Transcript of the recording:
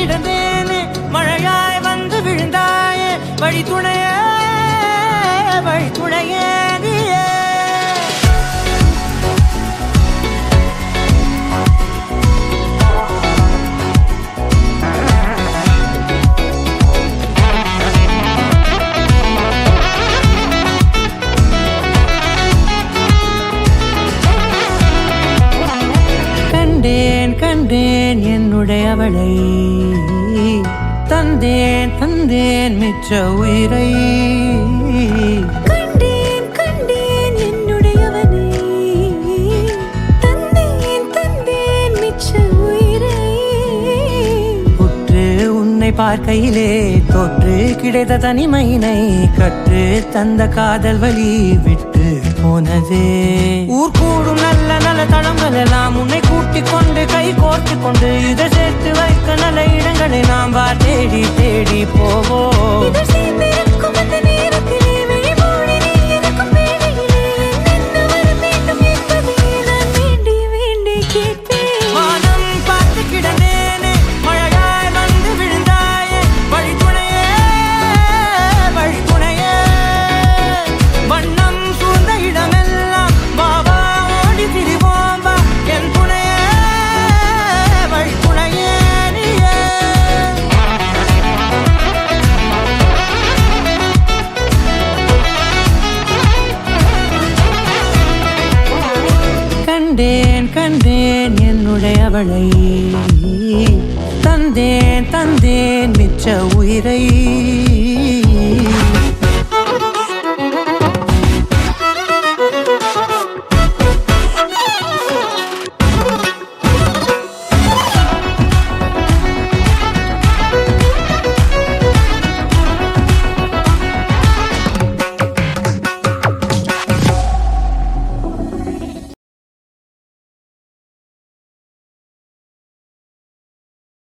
கிடந்தேனே மழையாய் வந்து விழுந்தாயே வழி துணையே நீயே கண்டேன் என்னுடையவளை தந்தேன் மிச்ச உயிரை கண்டேன் என்னுடையவனை தந்தேன் மிச்ச உயிரை உற்று உன்னை பார்க்கையிலே தோற்று கிடைத்த தனிமையினை கற்று தந்த காதல் வழி விட்டு போனதே ஊர் கூடும் நல்ல நல்ல தளங்கள் எல்லாம் உன்னை கூட்டிக் கொண்டு கை கோர்த்து கொண்டு இதை சேர்த்து வைக்க நல்ல இடங்களை நாம் தேடி தேடி போவோம் வானம் பார்த்து கிடந்தேனே மழையாய் வந்து விழுந்தாயே வழி துணையே வண்ணம் சூழ்ந்த இடமெல்லாம் பாபா ஓடி திரிவோம் வா என் துணையே வழி துணையே நீயே கண்டேன் என்னுடையவளை தந்தேன் மிச்ச உயிரை